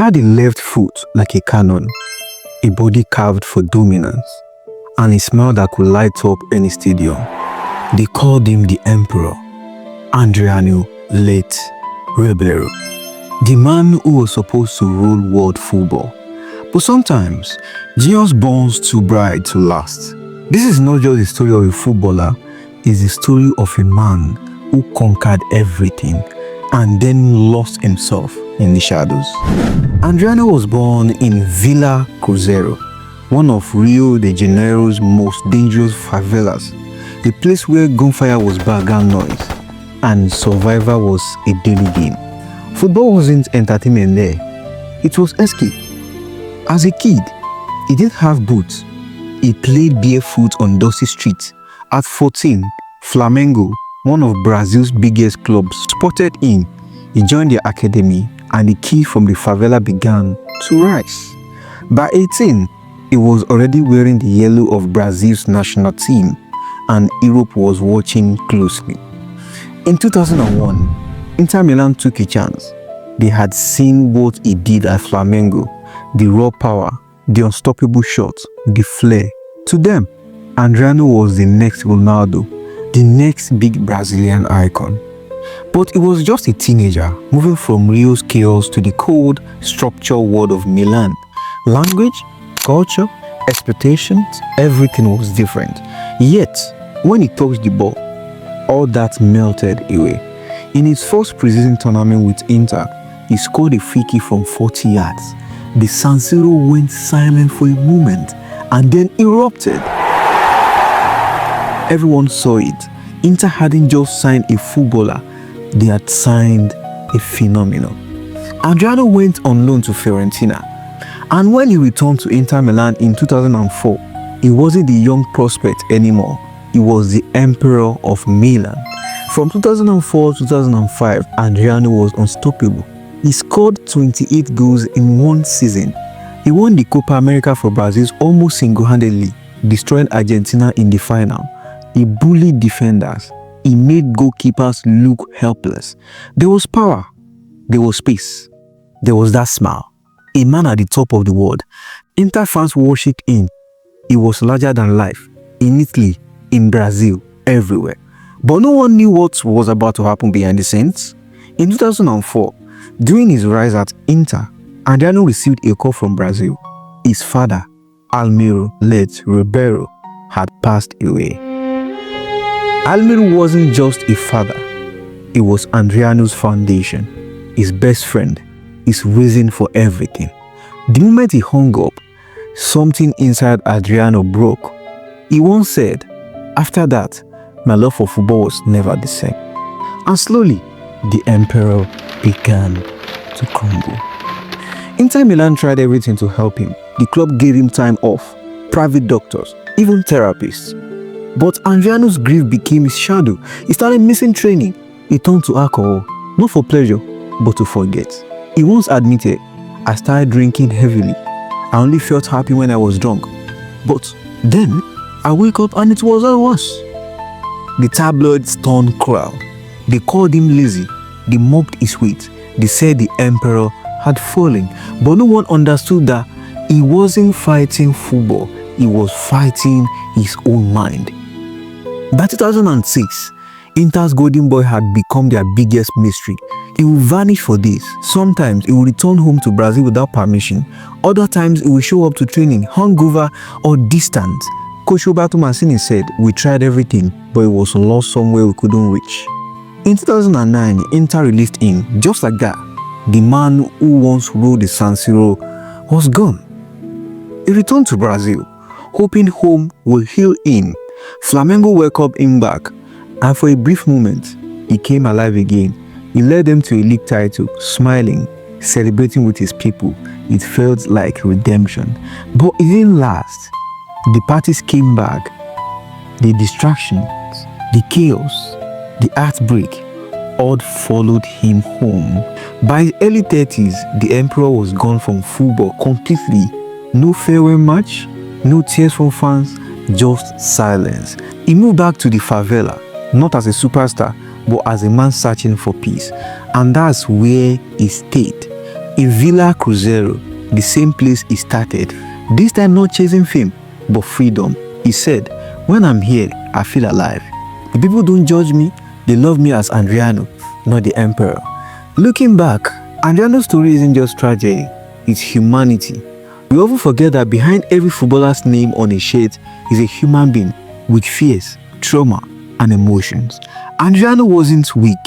had a left foot like a cannon, a body carved for dominance, and a smile that could light up any stadium. They called him the Emperor, Adriano Leite Ribeiro, the man who was supposed to rule world football. But sometimes, genius burns too bright to last. This is not just the story of a footballer, it's the story of a man who conquered everything and then lost himself in the shadows. Adriano was born in Villa Cruzeiro, one of Rio de Janeiro's most dangerous favelas, a place where gunfire was background noise and survival was a daily game. Football wasn't entertainment there, it was escape. As a kid, he didn't have boots. He played barefoot on dusty streets. At 14, Flamengo, one of Brazil's biggest clubs, spotted him. He joined the academy and the kid from the favela began to rise. By 18, he was already wearing the yellow of Brazil's national team and Europe was watching closely. In 2001, Inter Milan took a chance. They had seen what he did at Flamengo, the raw power, the unstoppable shots, the flair. To them, Adriano was the next Ronaldo, the next big Brazilian icon. But he was just a teenager, moving from Rio's chaos to the cold, structured world of Milan. Language, culture, expectations, everything was different. Yet, when he touched the ball, all that melted away. In his first preseason tournament with Inter, he scored a free kick from 40 yards. The San Siro went silent for a moment and then erupted. Everyone saw it. Inter hadn't just signed a footballer, they had signed a phenomenon. Adriano went on loan to Fiorentina, and when he returned to Inter Milan in 2004, he wasn't the young prospect anymore. He was the Emperor of Milan. From 2004 to 2005, Adriano was unstoppable. He scored 28 goals in one season. He won the Copa America for Brazil almost single-handedly, destroying Argentina in the final. He bullied defenders. He made goalkeepers look helpless. There was power. There was space. There was that smile. A man at the top of the world. Inter fans worshipped him. He was larger than life. In Italy, in Brazil, everywhere. But no one knew what was about to happen behind the scenes. In 2004, during his rise at Inter, Adriano received a call from Brazil. His father, Adriano Leite Ribeiro, had passed away. Almiro wasn't just a father, he was Adriano's foundation, his best friend, his reason for everything. The moment he hung up, something inside Adriano broke. He once said, "After that, my love for football was never the same." And slowly, the Emperor began to crumble. Inter Milan tried everything to help him. The club gave him time off, private doctors, even therapists. But Adriano's grief became his shadow. He started missing training. He turned to alcohol, not for pleasure, but to forget. He once admitted, "I started drinking heavily. I only felt happy when I was drunk. But then, I wake up and it was all worse." The tabloids turned cruel. They called him lazy. They mocked his weight. They said the Emperor had fallen. But no one understood that he wasn't fighting football. He was fighting his own mind. By 2006, Inter's golden boy had become their biggest mystery. He will vanish for days. Sometimes he will return home to Brazil without permission. Other times he will show up to training, hungover or distant. Coach Roberto Mancini said, "We tried everything, but it was lost somewhere we couldn't reach." In 2009, Inter released him, just like that. The man who once ruled the San Siro was gone. He returned to Brazil, hoping home will heal him. Flamengo welcomed him back, and for a brief moment, he came alive again. He led them to a league title, smiling, celebrating with his people. It felt like redemption. But it didn't last. The parties came back. The distractions, the chaos, the heartbreak, all followed him home. By his early 30s, the Emperor was gone from football completely. No farewell match, no tears from fans, just silence. He moved back to the favela, not as a superstar, but as a man searching for peace. And that's where he stayed. in Villa Cruzeiro, the same place he started, this time not chasing fame, but freedom. He said, "When I'm here, I feel alive. The people don't judge me, they love me as Adriano, not the emperor." Looking back, Adriano's story isn't just tragedy, it's humanity. We often forget that behind every footballer's name on a shirt is a human being with fears, trauma, and emotions. Adriano wasn't weak,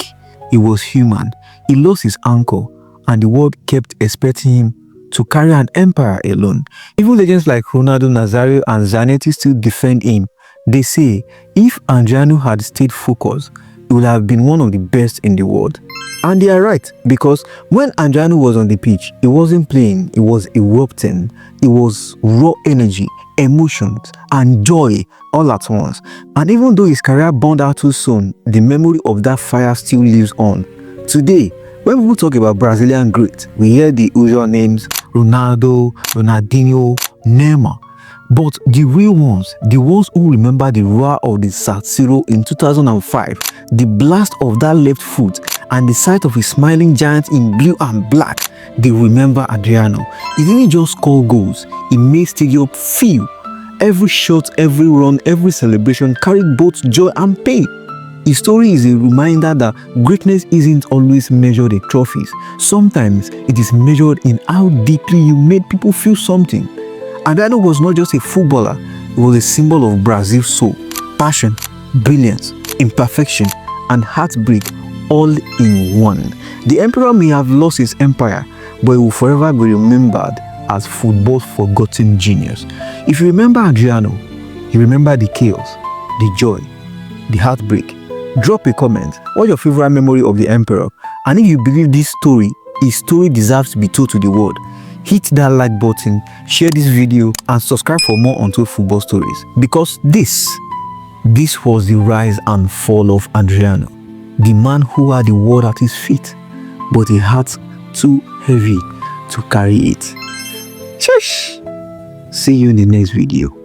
he was human. He lost his ankle, and the world kept expecting him to carry an empire alone. Even legends like Ronaldo Nazario and Zanetti still defend him. They say if Adriano had stayed focused, he would have been one of the best in the world. And they are right, because when Adriano was on the pitch, he wasn't playing, he was erupting. It was raw energy, emotions, and joy all at once. And even though his career burned out too soon, the memory of that fire still lives on. Today, when people talk about Brazilian greats, we hear the usual names: Ronaldo, Ronaldinho, Neymar. But the real ones, the ones who remember the roar of the San Siro in 2005, the blast of that left foot, and the sight of a smiling giant in blue and black, they remember Adriano. He didn't just score goals, he made stadium feel. Every shot, every run, every celebration carried both joy and pain. His story is a reminder that greatness isn't always measured in trophies. Sometimes it is measured in how deeply you made people feel something. Adriano was not just a footballer, he was a symbol of Brazil's soul, passion, brilliance, imperfection, and heartbreak all in one. The emperor may have lost his empire, but he will forever be remembered as football's forgotten genius. If you remember Adriano, you remember the chaos, the joy, the heartbreak. Drop a comment. What's your favorite memory of the emperor? And if you believe this story, his story deserves to be told to the world, hit that like button, share this video, and subscribe for more Untold football stories. Because this was the rise and fall of Adriano, the man who had the world at his feet, but a heart too heavy to carry it. Shush! See you in the next video.